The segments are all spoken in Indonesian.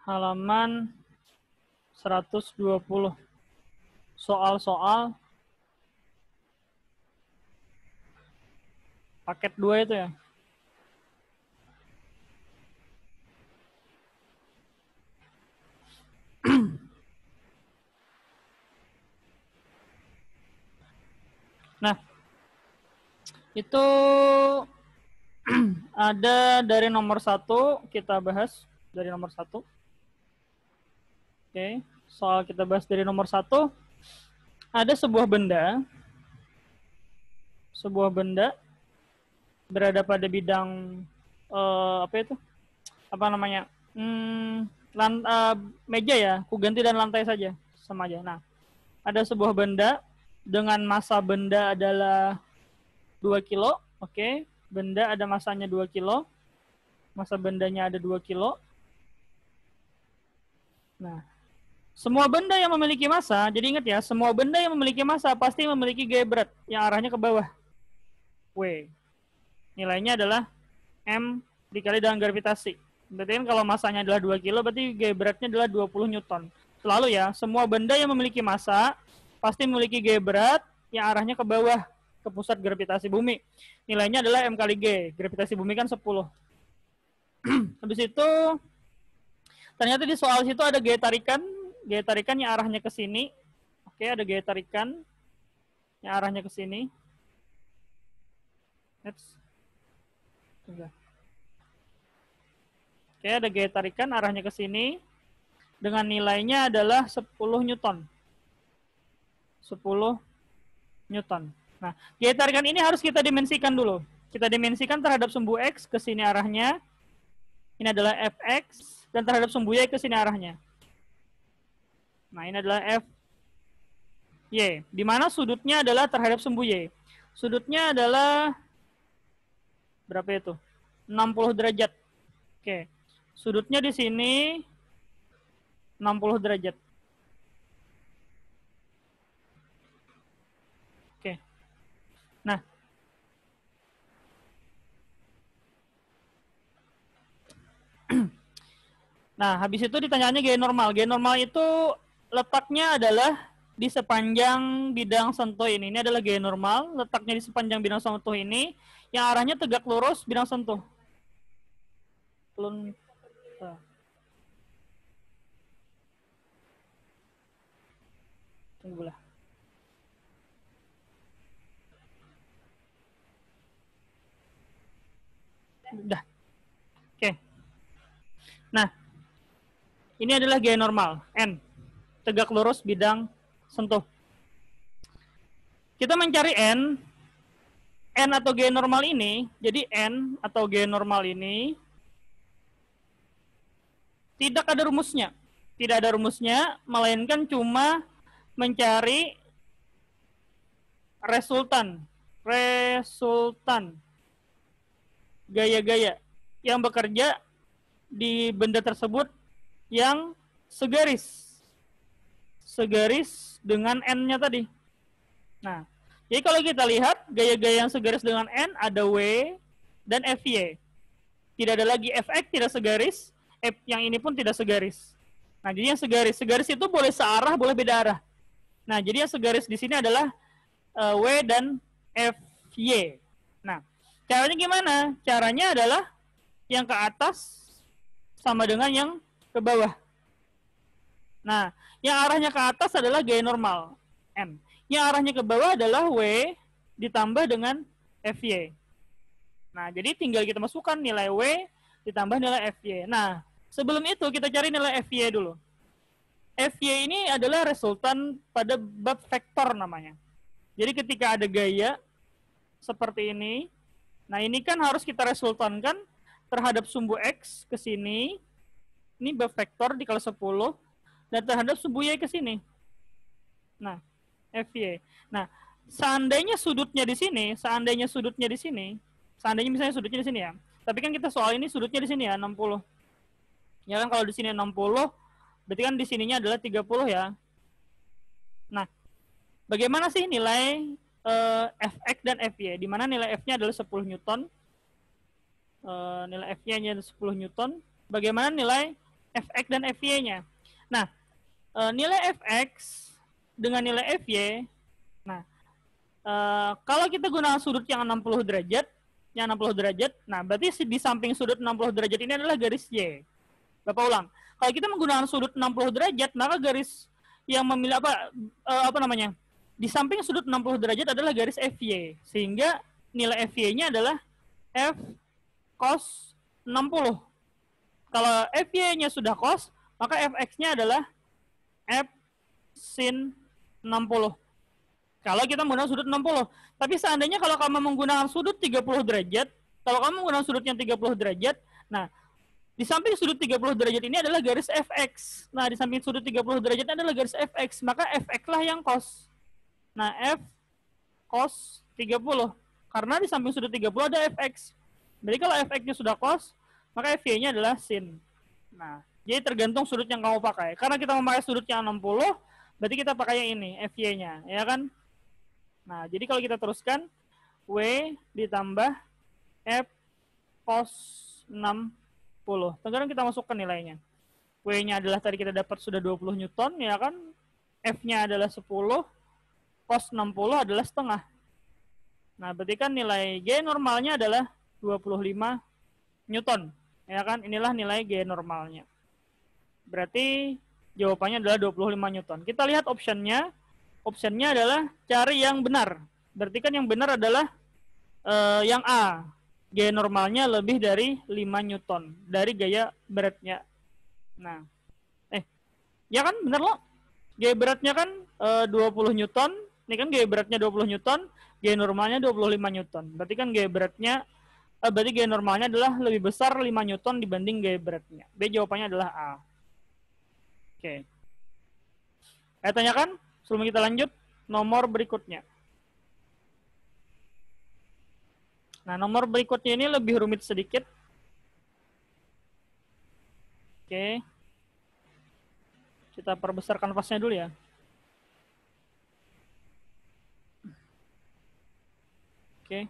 halaman 120. Soal-soal paket 2 itu ya. Nah, itu ada dari nomor 1, kita bahas dari nomor 1. Oke, soal kita bahas dari nomor 1. Ada sebuah benda berada pada bidang apa itu? Apa namanya? Meja ya, ku ganti dan lantai saja, sama aja. Nah, ada sebuah benda dengan massa benda adalah 2 kilo. Oke, benda ada masanya 2 kilo. Massa bendanya ada 2 kilo. Nah, semua benda yang memiliki massa, jadi ingat ya, semua benda yang memiliki massa pasti memiliki gaya berat yang arahnya ke bawah. W. Nilainya adalah M dikali dengan gravitasi. Berarti kan kalau massanya adalah 2 kilo, berarti gaya beratnya adalah 20 Newton. Selalu ya, semua benda yang memiliki massa pasti memiliki gaya berat yang arahnya ke bawah, ke pusat gravitasi bumi. Nilainya adalah M kali G. Gravitasi bumi kan 10. Habis itu, ternyata di soal situ ada gaya tarikan yang arahnya ke sini. Oke, ada gaya tarikan yang arahnya ke sini. Oke, ada gaya tarikan arahnya ke sini dengan nilainya adalah 10 Newton. 10 Newton. Nah, gaya tarikan ini harus kita dimensikan dulu. Kita dimensikan terhadap sumbu X, ke sini arahnya. Ini adalah Fx, dan terhadap sumbu Y ke sini arahnya. Nah, ini adalah Fy. Di mana sudutnya adalah terhadap sumbu Y. Sudutnya adalah berapa itu? 60 derajat. Oke. Sudutnya di sini 60 derajat. Oke. Nah, habis itu ditanyanya gaya normal. Gaya normal itu letaknya adalah di sepanjang bidang sentuh ini. Ini adalah gaya normal, letaknya di sepanjang bidang sentuh ini, yang arahnya tegak lurus bidang sentuh. Tunggulah. Udah. Oke. Nah, ini adalah gaya normal, N. Tegak lurus bidang sentuh. Kita mencari N atau gaya normal ini, jadi N atau gaya normal ini tidak ada rumusnya. Tidak ada rumusnya, melainkan cuma mencari resultan gaya-gaya yang bekerja di benda tersebut yang segaris dengan N-nya tadi. Nah, jadi kalau kita lihat gaya-gaya yang segaris dengan N ada W dan Fy. Tidak ada lagi Fx tidak segaris, F yang ini pun tidak segaris. Nah, jadi yang segaris itu boleh searah, boleh beda arah. Nah, jadi yang segaris di sini adalah W dan Fy. Nah, caranya gimana? Caranya adalah yang ke atas sama dengan yang ke bawah. Nah, yang arahnya ke atas adalah gaya normal, M. Yang arahnya ke bawah adalah W ditambah dengan Fy. Nah, jadi tinggal kita masukkan nilai W ditambah nilai Fy. Nah, sebelum itu kita cari nilai Fy dulu. Fy ini adalah resultan pada bab vektor namanya. Jadi ketika ada gaya seperti ini, nah ini kan harus kita resultankan terhadap sumbu X ke sini. Ini bab vektor dikali 10 dan terhadap sumbu Y ke sini. Nah, Fy. Nah, seandainya sudutnya di sini, seandainya misalnya sudutnya di sini ya. Tapi kan kita soal ini sudutnya di sini ya, 60. Ya kan kalau di sini 60, berarti kan di sininya adalah 30 ya. Nah, bagaimana sih nilai Fx dan Fy? Di mana nilai F-nya adalah 10 Newton. Nilai F-nya adalah 10 Newton. Bagaimana nilai Fx dan Fy-nya. Nah, nilai Fx dengan nilai Fy, nah, kalau kita gunakan sudut yang 60 derajat, nah berarti di samping sudut 60 derajat ini adalah garis Y. Bapak ulang. Kalau kita menggunakan sudut 60 derajat, maka garis yang memilih apa namanya? Di samping sudut 60 derajat adalah garis Fy, sehingga nilai Fy-nya adalah F cos 60. Kalau Fy-nya sudah cos, maka Fx-nya adalah F sin 60. Kalau kita menggunakan sudut 60. Tapi seandainya kalau kamu menggunakan sudut 30 derajat, kalau kamu menggunakan sudut yang 30 derajat, nah, di samping sudut 30 derajat ini adalah garis Fx. Nah, di samping sudut 30 derajat adalah garis Fx, maka Fx lah yang cos. Nah, F cos 30. Karena di samping sudut 30 ada Fx. Jadi kalau Fx-nya sudah cos, maka Fy-nya adalah sin. Nah, jadi tergantung sudut yang kamu pakai. Karena kita memakai sudut yang 60, berarti kita pakai yang ini, Fy-nya, ya kan? Nah, jadi kalau kita teruskan, W ditambah F cos 60. Sekarang kita masukkan nilainya. W-nya adalah tadi kita dapat sudah 20 Newton, ya kan? F-nya adalah 10, cos 60 adalah setengah. Nah, berarti kan nilai G normalnya adalah 25 Newton. Ya kan? Inilah nilai G normalnya. Berarti jawabannya adalah 25 Newton. Kita lihat optionnya. Optionnya adalah cari yang benar. Berarti kan yang benar adalah yang A. G normalnya lebih dari 5 Newton dari gaya beratnya. Nah, ya kan benar loh. Gaya beratnya kan 20 Newton. Ini kan gaya beratnya 20 Newton. Gaya normalnya 25 Newton. Berarti kan gaya beratnya, berarti gaya normalnya adalah lebih besar 5 Newton dibanding gaya beratnya. B jawabannya adalah A. Oke. Saya tanyakan sebelum kita lanjut nomor berikutnya. Nah, nomor berikutnya ini lebih rumit sedikit. Oke. Kita perbesar kanvasnya dulu ya. Oke.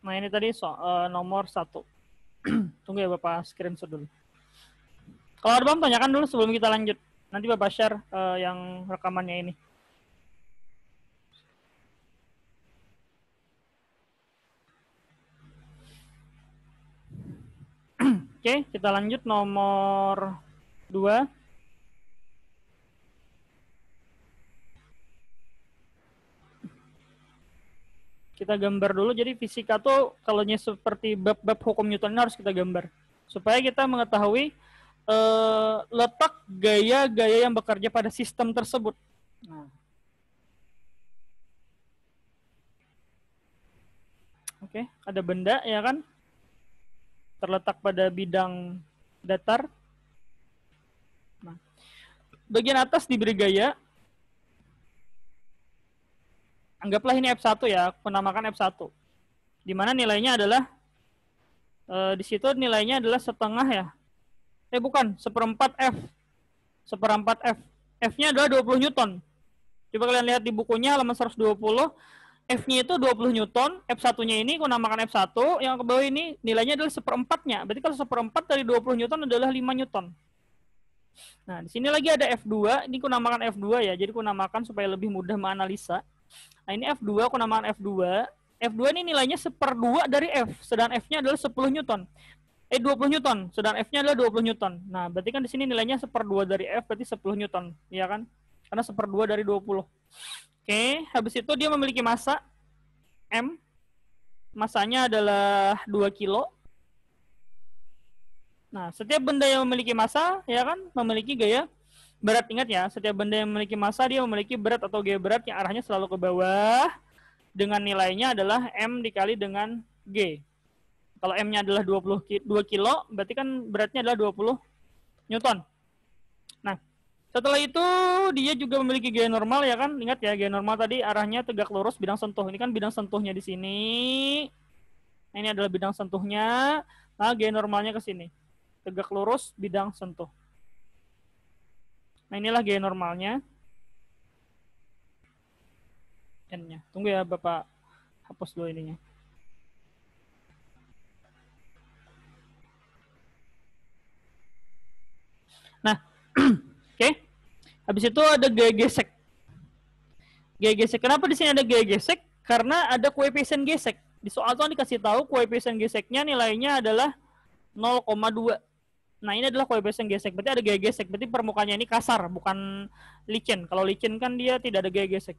Nah, ini tadi nomor 1. Tunggu ya Bapak screenshot dulu. Kalau ada Bang, tanyakan dulu sebelum kita lanjut. Nanti Bapak share yang rekamannya ini. Oke, kita lanjut nomor 2. Kita gambar dulu. Jadi fisika tuh kalau seperti bab-bab hukum Newton harus kita gambar. Supaya kita mengetahui letak gaya-gaya yang bekerja pada sistem tersebut. Nah. Oke, ada benda ya kan? Terletak pada bidang datar. Nah, bagian atas diberi gaya. Anggaplah ini F1 ya, aku namakan F1. Di mana nilainya adalah, di situ nilainya adalah setengah ya. Bukan, seperempat F. Seperempat F. F-nya adalah 20 Newton. Coba kalian lihat di bukunya halaman 120. F-nya itu 20 Newton, F1-nya ini aku namakan F1, yang ke bawah ini nilainya adalah seperempatnya. Berarti kalau seperempat dari 20 Newton adalah 5 Newton. Nah, di sini lagi ada F2, ini aku namakan F2 ya, jadi aku namakan supaya lebih mudah menganalisa. Nah, ini F2, aku namakan F2. F2 ini nilainya 1/2 dari F, sedangkan F-nya adalah 10 Newton. 20 Newton, sedangkan F-nya adalah 20 Newton. Nah, berarti kan di sini nilainya 1/2 dari F, berarti 10 Newton, ya kan? Karena 1/2 dari 20. Oke, habis itu dia memiliki massa M. Massanya adalah 2 kilo. Nah, setiap benda yang memiliki massa, ya kan, memiliki gaya berat. Ingat ya, setiap benda yang memiliki massa, dia memiliki berat atau gaya berat yang arahnya selalu ke bawah, dengan nilainya adalah M dikali dengan G. Kalau M-nya adalah 22 kilo, berarti kan beratnya adalah 20 Newton. Nah, setelah itu dia juga memiliki gaya normal ya kan? Ingat ya, gaya normal tadi arahnya tegak lurus bidang sentuh. Ini kan bidang sentuhnya di sini. Nah, ini adalah bidang sentuhnya. Nah, gaya normalnya ke sini. Tegak lurus bidang sentuh. Nah, inilah gaya normalnya. N-nya. Tunggu ya Bapak, hapus dulu ininya. Nah, oke. Habis itu ada gaya gesek. Gaya gesek. Kenapa di sini ada gaya gesek? Karena ada koefisien gesek. Di soal itu dikasih tahu koefisien geseknya nilainya adalah 0,2. Nah, ini adalah koefisien gesek. Berarti ada gaya gesek. Berarti permukaannya ini kasar, bukan licin. Kalau licin kan dia tidak ada gaya gesek.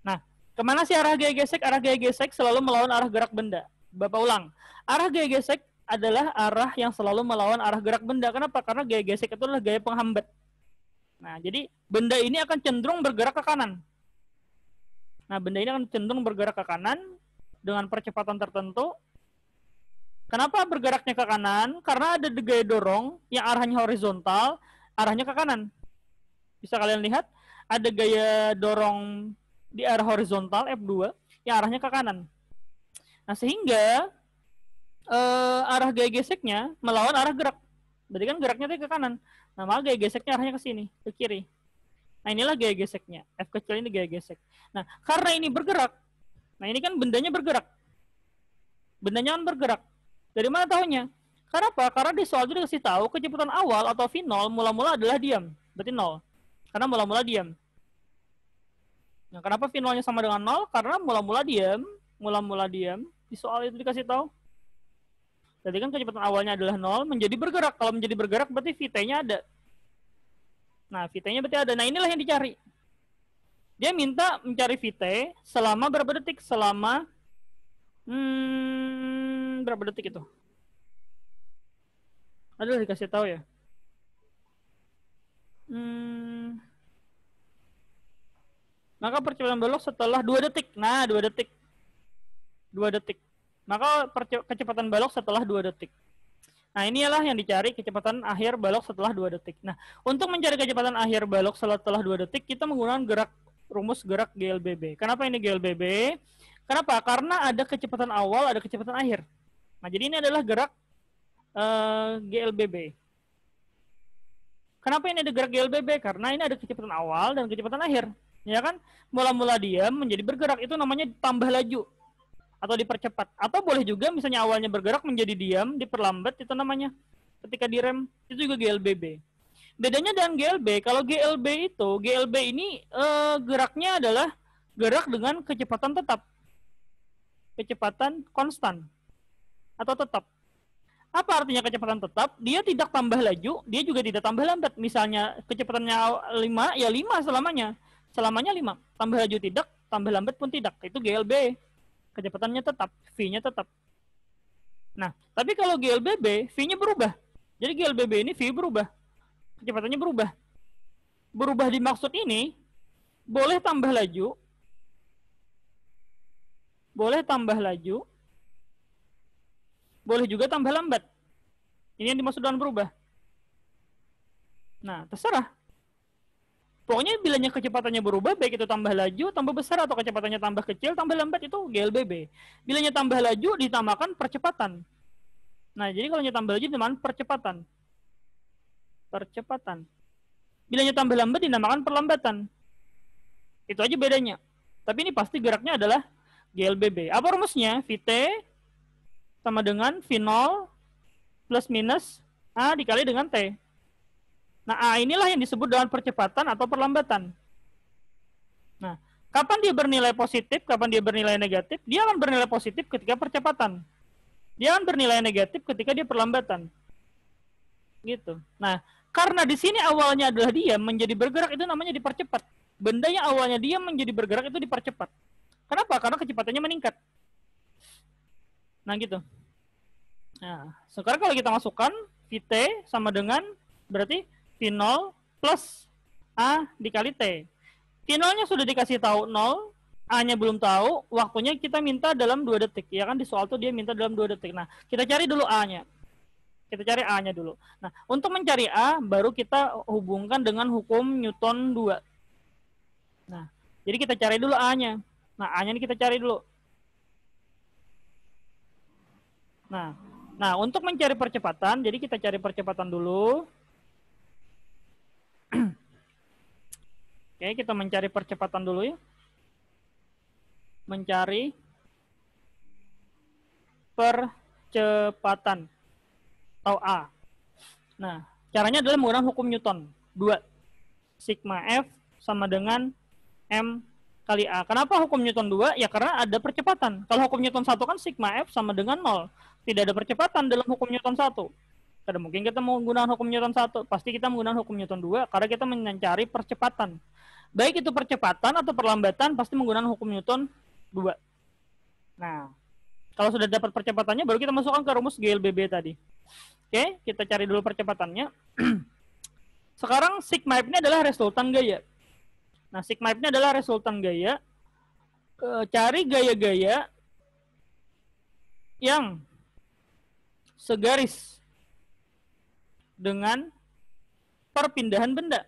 Nah, kemana sih arah gaya gesek? Arah gaya gesek selalu melawan arah gerak benda. Bapak ulang. Arah gaya gesek adalah arah yang selalu melawan arah gerak benda. Kenapa? Karena gaya gesek itu adalah gaya penghambat. Nah, jadi benda ini akan cenderung bergerak ke kanan. Nah, benda ini akan cenderung bergerak ke kanan dengan percepatan tertentu. Kenapa bergeraknya ke kanan? Karena ada gaya dorong yang arahnya horizontal, arahnya ke kanan. Bisa kalian lihat, ada gaya dorong di arah horizontal F2 yang arahnya ke kanan. Nah, sehingga arah gaya geseknya melawan arah gerak. Berarti kan geraknya ke kanan. Nah, maka gaya geseknya arahnya ke sini, ke kiri. Nah, inilah gaya geseknya. F kecil ini gaya gesek. Nah, karena ini bergerak. Nah, ini kan bendanya bergerak. Bendanya kan bergerak. Dari mana tahunya? Karena apa? Karena di soal itu dikasih tahu kecepatan awal atau V0 mula-mula adalah diam. Berarti 0. Karena mula-mula diam. Nah, kenapa V0-nya sama dengan 0? Karena mula-mula diam. Mula-mula diam. Di soal itu dikasih tahu. Jadi kan kecepatan awalnya adalah 0, menjadi bergerak. Kalau menjadi bergerak berarti Vt-nya ada. Nah, Vt-nya berarti ada. Nah, inilah yang dicari. Dia minta mencari Vt selama berapa detik? Selama berapa detik itu? Ada dikasih tahu ya. Maka percepatan belok setelah 2 detik. Nah, 2 detik. 2 detik. Maka kecepatan balok setelah 2 detik. Nah, inilah yang dicari kecepatan akhir balok setelah 2 detik. Nah, untuk mencari kecepatan akhir balok setelah 2 detik, kita menggunakan rumus gerak GLBB. Kenapa ini GLBB? Kenapa? Karena ada kecepatan awal, ada kecepatan akhir. Nah, jadi ini adalah gerak GLBB. Kenapa ini ada gerak GLBB? Karena ini ada kecepatan awal dan kecepatan akhir. Ya kan? Mula-mula diam menjadi bergerak, itu namanya tambah laju atau dipercepat. Atau boleh juga misalnya awalnya bergerak menjadi diam, diperlambat, itu namanya ketika direm, itu juga GLBB. Bedanya dengan GLB, kalau GLB ini geraknya adalah gerak dengan kecepatan tetap. Kecepatan konstan atau tetap. Apa artinya kecepatan tetap? Dia tidak tambah laju, dia juga tidak tambah lambat. Misalnya kecepatannya 5, ya 5 selamanya. Selamanya 5. Tambah laju tidak, tambah lambat pun tidak. Itu GLB. Kecepatannya tetap, V-nya tetap. Nah, tapi kalau GLBB, V-nya berubah. Jadi GLBB ini V berubah. Kecepatannya berubah. Berubah dimaksud ini, boleh tambah laju, boleh tambah laju, boleh juga tambah lambat. Ini yang dimaksud dengan berubah. Nah, terserah. Pokoknya bilanya kecepatannya berubah, baik itu tambah laju, tambah besar, atau kecepatannya tambah kecil, tambah lambat, itu GLBB. Bilanya tambah laju ditamakan percepatan. Nah, jadi kalau tambah laju dinamakan percepatan. Percepatan. Bilanya tambah lambat dinamakan perlambatan. Itu aja bedanya. Tapi ini pasti geraknya adalah GLBB. Apa rumusnya? Vt sama dengan V0 plus minus A dikali dengan T. Nah, A inilah yang disebut dengan percepatan atau perlambatan. Nah, kapan dia bernilai positif, kapan dia bernilai negatif? Dia akan bernilai positif ketika percepatan. Dia akan bernilai negatif ketika dia perlambatan. Gitu. Nah, karena di sini awalnya adalah diam menjadi bergerak, itu namanya dipercepat. Benda yang awalnya diam menjadi bergerak itu dipercepat. Kenapa? Karena kecepatannya meningkat. Nah, gitu. Nah, sekarang kalau kita masukkan Vt sama dengan berarti V0 plus A dikali T. V0-nya sudah dikasih tahu 0, A-nya belum tahu, waktunya kita minta dalam 2 detik. Ya kan di soal tuh dia minta dalam 2 detik. Nah, kita cari dulu A-nya. Kita cari A-nya dulu. Nah, untuk mencari A, baru kita hubungkan dengan hukum Newton 2. Nah, jadi kita cari dulu A-nya. Nah, A-nya ini kita cari dulu. Nah, untuk mencari percepatan, jadi kita cari percepatan dulu. Oke, kita mencari percepatan dulu ya. mencari percepatan atau A. Nah, caranya adalah menggunakan hukum Newton. 2. Sigma F sama dengan M kali A. Kenapa hukum Newton 2? Ya karena ada percepatan. Kalau hukum Newton 1 kan sigma F sama dengan 0. Tidak ada percepatan dalam hukum Newton 1. Tidak mungkin kita menggunakan hukum Newton 1. Pasti kita menggunakan hukum Newton 2 karena kita mencari percepatan. Baik itu percepatan atau perlambatan pasti menggunakan hukum Newton 2. Nah, kalau sudah dapat percepatannya baru kita masukkan ke rumus GLBB tadi. Oke, kita cari dulu percepatannya. Sekarang sigma F ini adalah resultan gaya. Nah, sigma F ini adalah resultan gaya. Cari gaya-gaya yang segaris dengan perpindahan benda.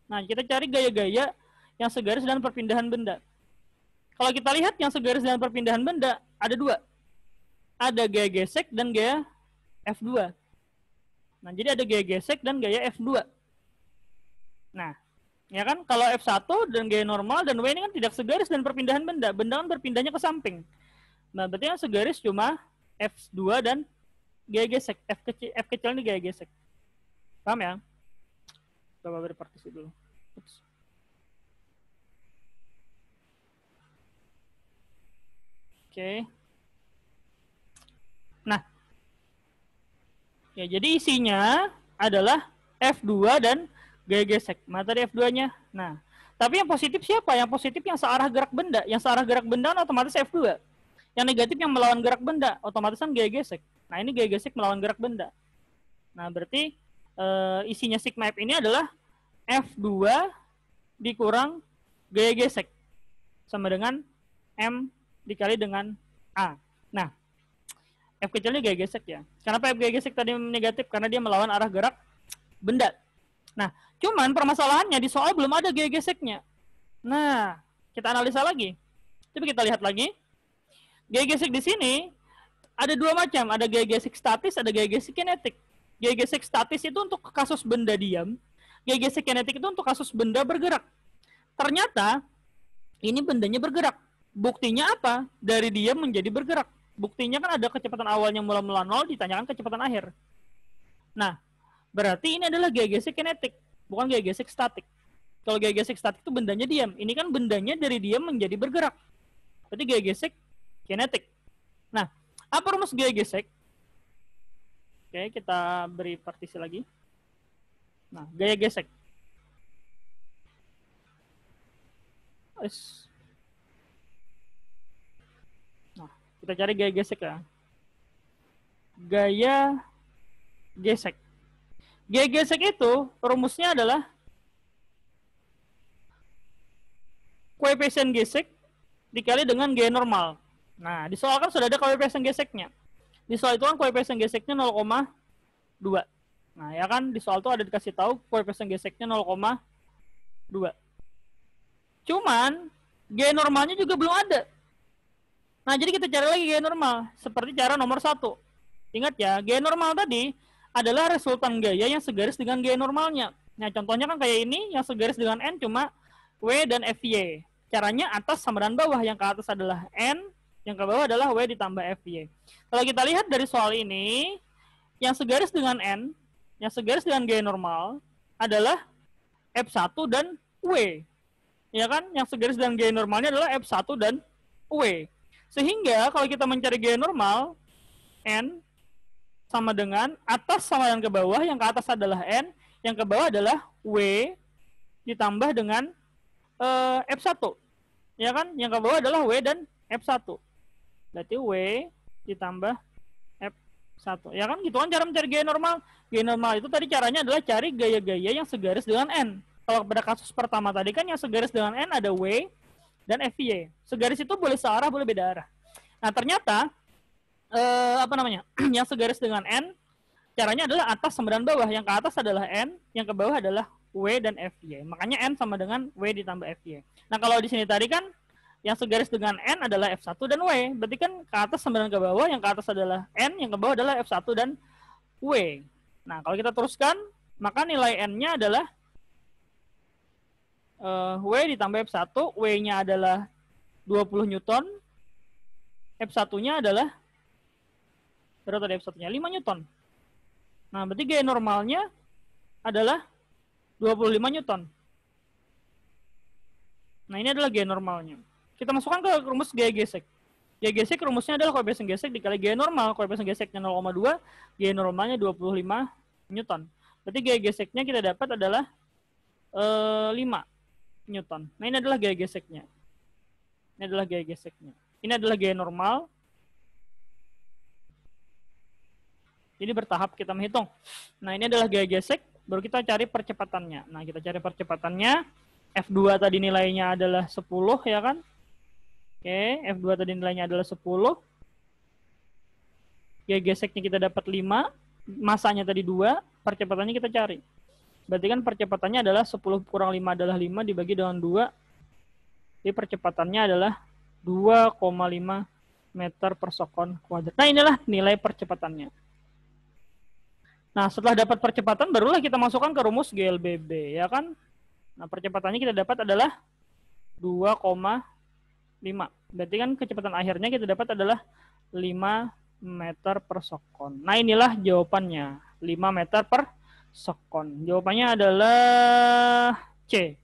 Nah, kita cari gaya-gaya yang segaris dengan perpindahan benda. Kalau kita lihat yang segaris dengan perpindahan benda, ada 2. Ada gaya gesek dan gaya F2. Nah, jadi ada gaya gesek dan gaya F2. Nah, ya kan, kalau F1 dan gaya normal dan W ini kan tidak segaris dan perpindahan benda. Benda kan berpindahnya ke samping. Nah, berarti yang segaris cuma F2 dan gaya gesek. F kecil ini gaya gesek. Paham ya? Coba beri partisi dulu. Ups. Oke. Nah, ya, jadi isinya adalah F2 dan gaya gesek. Mana tadi F2-nya? Nah, tapi yang positif siapa? Yang positif yang searah gerak benda. Yang searah gerak benda otomatis F2. Yang negatif yang melawan gerak benda, otomatis kan gaya gesek. Nah, ini gaya gesek melawan gerak benda. Nah, berarti isinya sigma F ini adalah F2 dikurang gaya gesek. Sama dengan M dikali dengan A. Nah, F kecilnya gaya gesek ya. Kenapa F gaya gesek tadi negatif? Karena dia melawan arah gerak benda. Nah, cuman permasalahannya di soal belum ada gaya geseknya. Nah, kita analisa lagi. Coba kita lihat lagi. Gaya gesek di sini ada 2 macam. Ada gaya gesek statis, ada gaya gesek kinetik. Gaya gesek statis itu untuk kasus benda diam. Gaya gesek kinetik itu untuk kasus benda bergerak. Ternyata ini bendanya bergerak. Buktinya apa? Dari diam menjadi bergerak. Buktinya kan ada kecepatan awalnya mula-mula 0, ditanyakan kecepatan akhir. Nah, berarti ini adalah gaya gesek kinetik, bukan gaya gesek statik. Kalau gaya gesek statik itu bendanya diam. Ini kan bendanya dari diam menjadi bergerak. Berarti gaya gesek kinetik. Nah, apa rumus gaya gesek? Oke, kita beri partisi lagi. Nah, gaya gesek. Nah, kita cari gaya gesek ya. Gaya gesek. Gaya gesek itu rumusnya adalah koefisien gesek dikali dengan gaya normal. Nah, di soal kan sudah ada koefisien geseknya. Di soal itu kan koefisien geseknya 0,2. Nah, ya kan di soal itu ada dikasih tahu koefisien geseknya 0,2. Cuman gaya normalnya juga belum ada. Nah, jadi kita cari lagi gaya normal seperti cara nomor 1. Ingat ya, gaya normal tadi adalah resultan gaya yang segaris dengan gaya normalnya. Nah, contohnya kan kayak ini, yang segaris dengan N cuma W dan FY. Caranya atas sama dengan bawah. Yang ke atas adalah N, yang ke bawah adalah W ditambah FY. Kalau kita lihat dari soal ini, yang segaris dengan N, yang segaris dengan gaya normal adalah F1 dan W. Ya kan? Yang segaris dengan gaya normalnya adalah F1 dan W. Sehingga kalau kita mencari gaya normal, N sama dengan atas sama dengan ke bawah, yang ke atas adalah N, yang ke bawah adalah W ditambah dengan F1. Ya kan? Yang ke bawah adalah W dan F1. Berarti W ditambah F1. Ya kan? Gitu kan cara mencari gaya normal. Gaya normal itu tadi caranya adalah cari gaya-gaya yang segaris dengan N. Kalau pada kasus pertama tadi kan yang segaris dengan N ada W dan FY. Segaris itu boleh searah, boleh beda arah. Nah, ternyata yang segaris dengan N caranya adalah atas sama dengan bawah. Yang ke atas adalah N, yang ke bawah adalah W dan FY. Makanya N sama dengan W ditambah FY. Nah, kalau di sini tadi kan yang segaris dengan N adalah F1 dan W. Berarti kan ke atas sama dengan ke bawah, yang ke atas adalah N, yang ke bawah adalah F1 dan W. Nah, kalau kita teruskan, maka nilai N-nya adalah W ditambah F1, W-nya adalah 20 Newton, F1-nya adalah berapa tadi F1-nya? 5 Newton. Nah, berarti gaya normalnya adalah 25 Newton. Nah, ini adalah gaya normalnya. Kita masukkan ke rumus gaya gesek. Gaya gesek rumusnya adalah koefisien gesek dikali gaya normal. Koefisien geseknya 0,2, gaya normalnya 25 Newton. Berarti gaya geseknya kita dapat adalah 5 Newton. Nah, ini adalah gaya geseknya. Ini adalah gaya geseknya. Ini adalah gaya normal. Jadi bertahap kita menghitung. Nah, ini adalah gaya gesek, baru kita cari percepatannya. Nah, kita cari percepatannya. F2 tadi nilainya adalah 10, ya kan? Oke, F2 tadi nilainya adalah 10. Gaya geseknya kita dapat 5. Masanya tadi 2. Percepatannya kita cari. Berarti kan percepatannya adalah 10 kurang 5 adalah 5 dibagi dengan 2. Jadi percepatannya adalah 2,5 meter per sekon kuadrat. Nah, inilah nilai percepatannya. Nah, setelah dapat percepatan, barulah kita masukkan ke rumus GLBB, ya kan? Nah, percepatannya kita dapat adalah 2,5. Berarti kan kecepatan akhirnya kita dapat adalah 5 meter per sekon. Nah, inilah jawabannya, 5 meter per sekon. Jawabannya adalah C.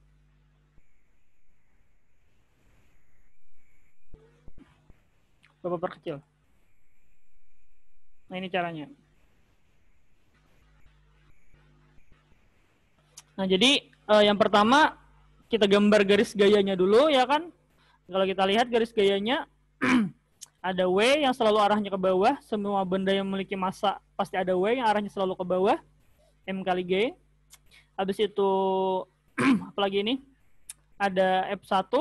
Coba perkecil. Nah, ini caranya. Nah, jadi yang pertama kita gambar garis gayanya dulu, ya kan? Kalau kita lihat garis gayanya ada W yang selalu arahnya ke bawah. Semua benda yang memiliki massa pasti ada W yang arahnya selalu ke bawah. M kali G. Habis itu apalagi ini? Ada F1.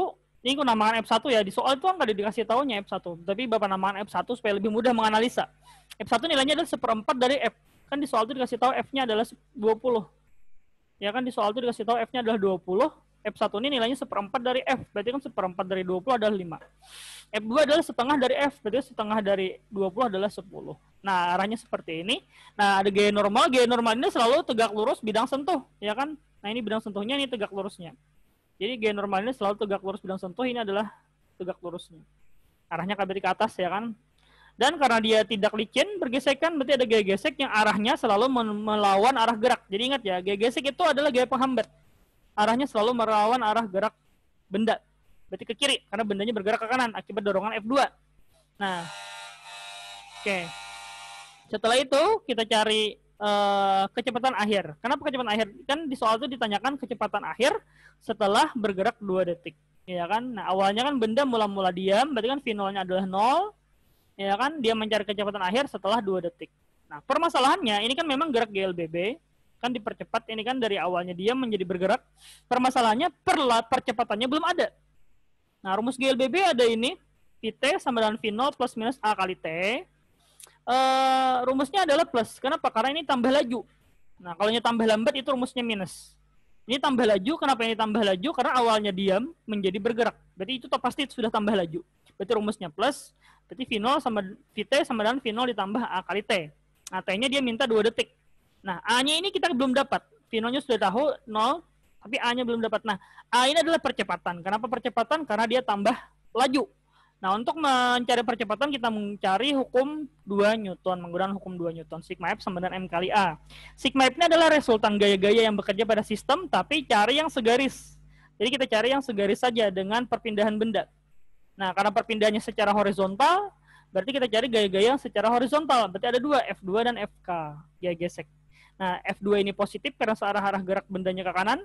Ini aku namakan F1 ya. Di soal itu nggak dikasih taunya F1. Tapi Bapak namakan F1 supaya lebih mudah menganalisa. F1 nilainya adalah 1/4 dari F. Kan di soal itu dikasih tahu F-nya adalah 20. Ya kan di soal itu dikasih tahu F-nya adalah 20. F1 ini nilainya 1/4 dari F. Berarti kan 1/4 dari 20 adalah 5. F2 adalah setengah dari F. Berarti setengah dari 20 adalah 10. Nah, arahnya seperti ini. Nah, ada gaya normal. Gaya normal ini selalu tegak lurus bidang sentuh. Ya kan? Nah, ini bidang sentuhnya, ini tegak lurusnya. Jadi gaya normal ini selalu tegak lurus bidang sentuh. Ini adalah tegak lurusnya. Arahnya berarti ke atas, ya kan? Dan karena dia tidak licin, bergesekan, berarti ada gaya gesek yang arahnya selalu melawan arah gerak. Jadi ingat ya, gaya gesek itu adalah gaya penghambat. Arahnya selalu melawan arah gerak benda. Berarti ke kiri, karena bendanya bergerak ke kanan akibat dorongan F2. Nah, oke. Setelah itu, kita cari kecepatan akhir. Kenapa kecepatan akhir? Kan di soal itu ditanyakan kecepatan akhir setelah bergerak 2 detik. Ya kan? Nah, awalnya kan benda mula-mula diam, berarti kan V0-nya adalah 0. Ya kan, dia mencari kecepatan akhir setelah 2 detik. Nah, permasalahannya ini kan memang gerak GLBB kan dipercepat, ini kan dari awalnya dia menjadi bergerak. Permasalahannya percepatannya belum ada. Nah, rumus GLBB ada ini, Vt sama dengan V0 plus minus A kali T. Rumusnya adalah plus. Kenapa? Karena ini tambah laju. Nah, kalau ini tambah lambat itu rumusnya minus. Ini tambah laju, kenapa ini tambah laju? Karena awalnya diam menjadi bergerak. Berarti itu pasti sudah tambah laju. Berarti rumusnya plus. Berarti V0 sama Vt sama dengan V0 ditambah A kali T. Nah, T-nya dia minta 2 detik. Nah, A-nya ini kita belum dapat. V0-nya sudah tahu 0, tapi A-nya belum dapat. Nah, A ini adalah percepatan. Kenapa percepatan? Karena dia tambah laju. Nah, untuk mencari percepatan kita mencari hukum 2 Newton, menggunakan hukum 2 Newton. Sigma F sama dengan M kali A. Sigma F ini adalah resultan gaya-gaya yang bekerja pada sistem, tapi cari yang segaris. Jadi kita cari yang segaris saja dengan perpindahan benda. Nah, karena perpindahannya secara horizontal, berarti kita cari gaya-gaya yang secara horizontal. Berarti ada 2, F2 dan FK, gaya gesek. Nah, F2 ini positif karena searah-arah gerak bendanya ke kanan.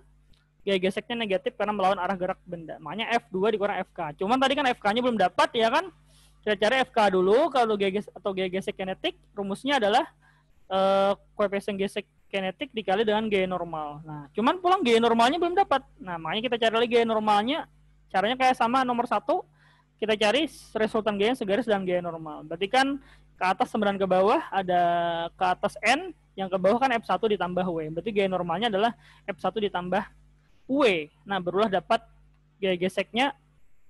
Gaya geseknya negatif karena melawan arah gerak benda. Makanya F2 dikurang FK. Cuman tadi kan FK-nya belum dapat, ya kan? Kita cari FK dulu. Kalau gaya gesek atau gaya gesek kinetik, rumusnya adalah koefisien gesek kinetik dikali dengan gaya normal. Nah, cuman pulang gaya normalnya belum dapat. Nah, makanya kita cari lagi gaya normalnya. Caranya kayak sama nomor 1. Kita cari resultan gaya segaris dan gaya normal. Berarti kan ke atas sama ke bawah ada ke atas N, yang ke bawah kan F1 ditambah W. Berarti gaya normalnya adalah F1 ditambah W. Nah, barulah dapat gaya geseknya,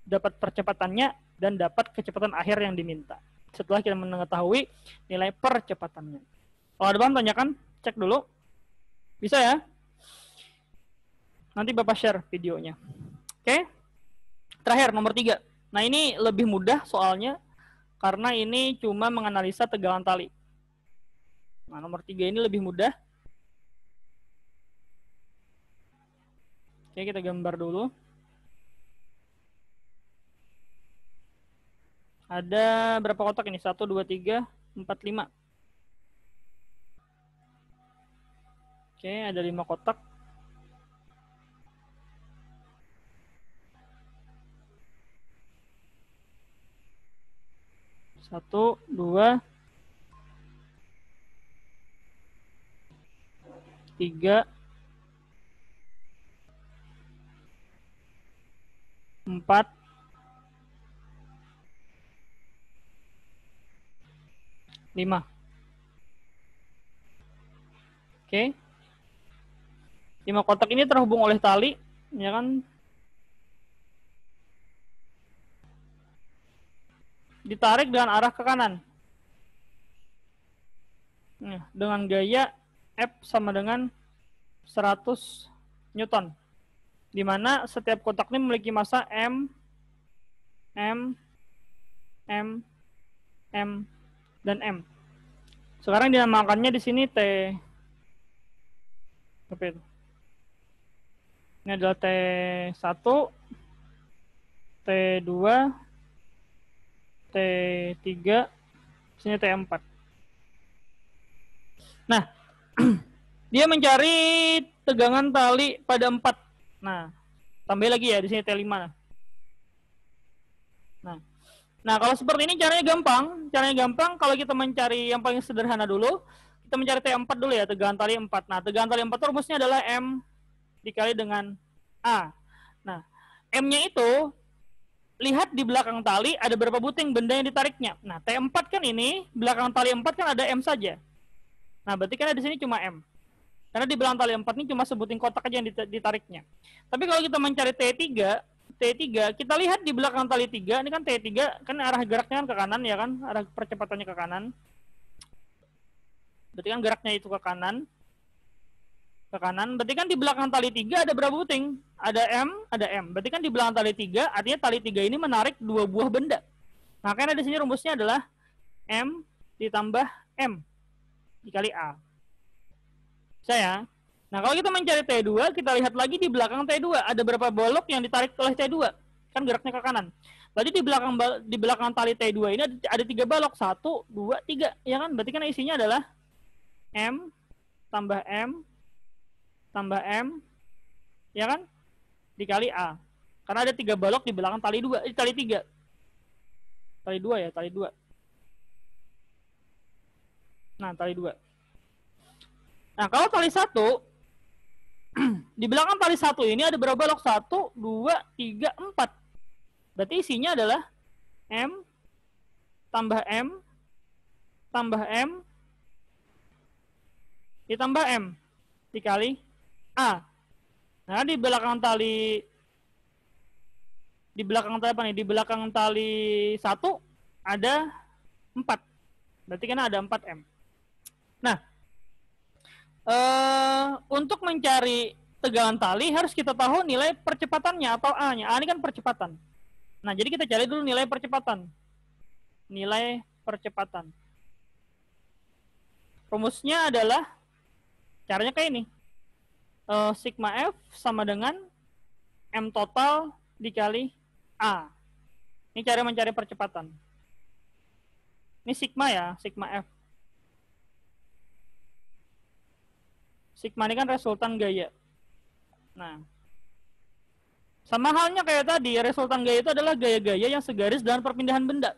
dapat percepatannya, dan dapat kecepatan akhir yang diminta. Setelah kita mengetahui nilai percepatannya. Kalau ada bahan tanyakan, cek dulu. Bisa ya? Nanti Bapak share videonya. Oke. Terakhir, nomor 3. Nah, ini lebih mudah soalnya, karena ini cuma menganalisa tegangan tali. Nah, nomor 3 ini lebih mudah. Oke, kita gambar dulu. Ada berapa kotak ini? 1, 2, 3, 4, 5. Oke, ada 5 kotak. Satu, 2, 3, 4, 5. Oke. 5 kotak ini terhubung oleh tali, ya kan? Ditarik dengan arah ke kanan. Nah, dengan gaya F sama dengan 100 Newton. Di mana setiap kotak ini memiliki massa M, M, M, M, dan M. Sekarang dinamakannya di sini T. Apa itu? Ini adalah T1, T2, T3, sini T4. Nah, dia mencari tegangan tali pada 4. Nah, tambah lagi ya di sini T5. Nah, kalau seperti ini caranya gampang. Caranya gampang kalau kita mencari yang paling sederhana dulu. Kita mencari T4 dulu ya, tegangan tali 4. Nah, tegangan tali 4 rumusnya adalah M dikali dengan A. Nah, M-nya itu lihat di belakang tali ada berapa buting benda yang ditariknya. Nah, T4 kan ini, belakang tali 4 kan ada M saja. Nah, berarti kan di sini cuma M. Karena di belakang tali 4 ini cuma sebuting kotak aja yang ditariknya. Tapi kalau kita mencari T3, kita lihat di belakang tali 3, ini kan T3, kan arah geraknya kan ke kanan ya kan, arah percepatannya ke kanan. Berarti kan geraknya itu ke kanan. Berarti kan di belakang tali 3 ada berapa buting? Ada M. Berarti kan di belakang tali 3, artinya tali 3 ini menarik 2 buah benda. Makanya di sini rumusnya adalah M ditambah M dikali A. Saya. Nah, kalau kita mencari T2, kita lihat lagi di belakang T2 ada berapa bolok yang ditarik oleh T2. Kan geraknya ke kanan. Berarti di belakang tali T2 ini ada 3 balok, 1, 2, 3, ya kan? Berarti kan isinya adalah M tambah M tambah M, ya kan? Dikali A. Karena ada 3 balok di belakang tali 2, tali 3. Tali 2 ya, tali 2. Nah, tali 2. Nah, kalau tali 1, di belakang tali 1 ini ada berapa balok? 1, 2, 3, 4. Berarti isinya adalah M tambah M tambah M ditambah M dikali A. Nah, di belakang tali apa nih? Di belakang tali 1 ada 4. Berarti kan ada 4M. Nah, untuk mencari tegangan tali harus kita tahu nilai percepatannya atau A-nya. A ini kan percepatan. Nah, jadi kita cari dulu nilai percepatan. Nilai percepatan. Rumusnya adalah caranya kayak ini. Sigma F sama dengan M total dikali A. Ini cara mencari percepatan. Ini sigma ya, sigma F. Sigma ini kan resultan gaya. Nah, sama halnya kayak tadi, resultan gaya itu adalah gaya-gaya yang segaris dengan perpindahan benda.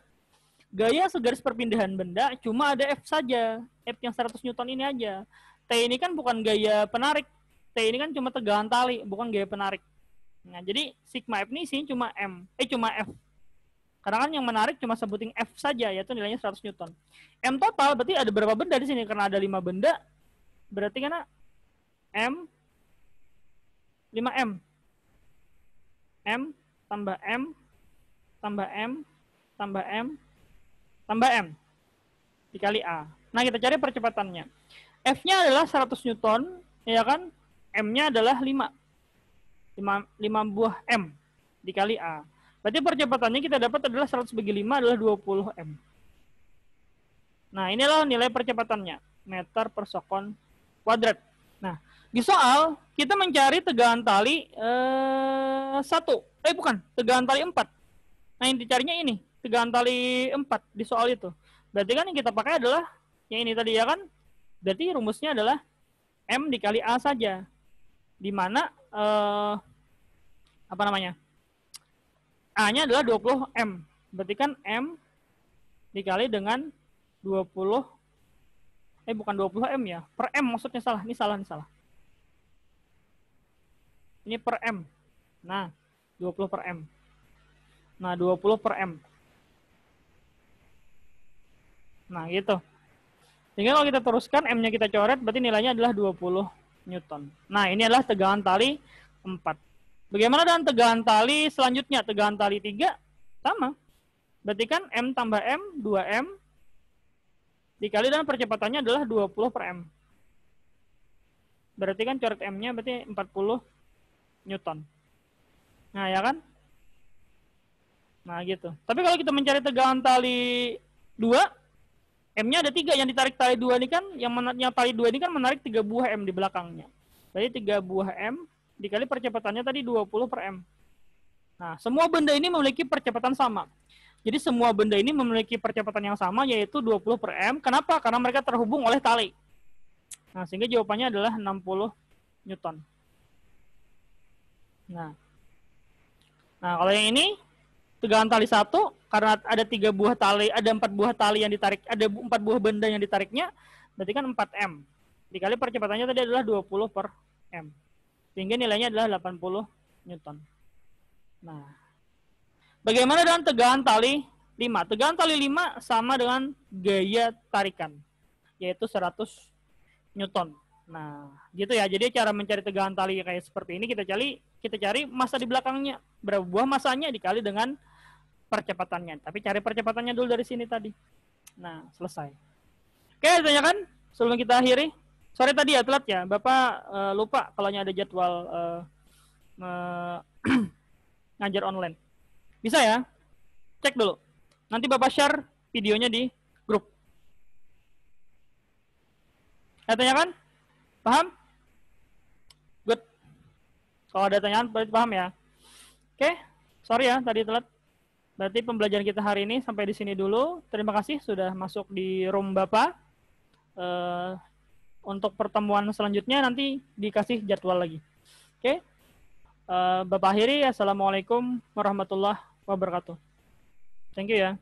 Gaya segaris perpindahan benda cuma ada F saja. F yang 100 Newton ini aja. T ini kan bukan gaya penarik. T ini kan cuma tegangan tali, bukan gaya penarik. Nah, jadi sigma F ini sini cuma cuma F. Karena kan yang menarik cuma sebuting F saja, yaitu nilainya 100 Newton. M total berarti ada berapa benda di sini? Karena ada 5 benda, berarti kan M, 5M. M tambah M, tambah M, tambah M, tambah M. Dikali A. Nah, kita cari percepatannya. F-nya adalah 100 Newton, ya kan? M-nya adalah 5. 5 buah M dikali A. Berarti percepatannya kita dapat adalah 100 bagi 5 adalah 20 M. Nah, inilah nilai percepatannya, meter per sekon kuadrat. Nah, di soal kita mencari tegangan tali tegangan tali 4. Nah, yang dicarinya ini, tegangan tali 4 di soal itu. Berarti kan yang kita pakai adalah yang ini tadi ya kan? Berarti rumusnya adalah M dikali A saja. Di mana A-nya adalah 20 M. Berarti kan M dikali dengan 20 bukan 20 M ya. Per M maksudnya salah. Ini salah. Ini per M. Nah, 20 per M. Nah, 20 per M. Nah, gitu. Sehingga kalau kita teruskan, M-nya kita coret, berarti nilainya adalah 20 Newton. Nah, ini adalah tegangan tali 4. Bagaimana dengan tegangan tali selanjutnya? Tegangan tali 3, sama. Berarti kan M tambah M, 2M, dikali dan percepatannya adalah 20 per M. Berarti kan coret M-nya berarti 40 Newton. Nah, ya kan? Nah, gitu. Tapi kalau kita mencari tegangan tali 2, M-nya ada 3, yang ditarik tali 2 ini kan, yang tali 2 ini kan menarik 3 buah M di belakangnya. Jadi 3 buah M dikali percepatannya tadi 20 per M. Nah, semua benda ini memiliki percepatan sama. Jadi semua benda ini memiliki percepatan yang sama, yaitu 20 per M. Kenapa? Karena mereka terhubung oleh tali. Nah, sehingga jawabannya adalah 60 Newton. Nah, kalau yang ini, tegangan tali 1, karena ada 3 buah tali, ada 4 buah tali yang ditarik, ada 4 buah benda yang ditariknya, berarti kan 4M. Dikali percepatannya tadi adalah 20 per M. Sehingga nilainya adalah 80 Newton. Nah, bagaimana dengan tegangan tali 5? Tegangan tali 5 sama dengan gaya tarikan, yaitu 100 Newton. Nah, gitu ya. Jadi cara mencari tegangan tali kayak seperti ini, kita cari massa di belakangnya. Berapa buah massanya dikali dengan percepatannya. Tapi cari percepatannya dulu dari sini tadi. Nah, selesai. Oke, tanyakan sebelum kita akhiri. Sorry tadi ya, telat ya. Bapak lupa kalau ada jadwal ngajar online. Bisa ya? Cek dulu. Nanti Bapak share videonya di grup. Tanyakan? Paham? Good. Kalau ada pertanyaan, berarti paham ya. Oke, sorry ya tadi telat. Berarti pembelajaran kita hari ini sampai di sini dulu. Terima kasih sudah masuk di room Bapak. Untuk pertemuan selanjutnya nanti dikasih jadwal lagi. Oke. Bapak akhiri. Assalamualaikum warahmatullahi wabarakatuh. Thank you ya.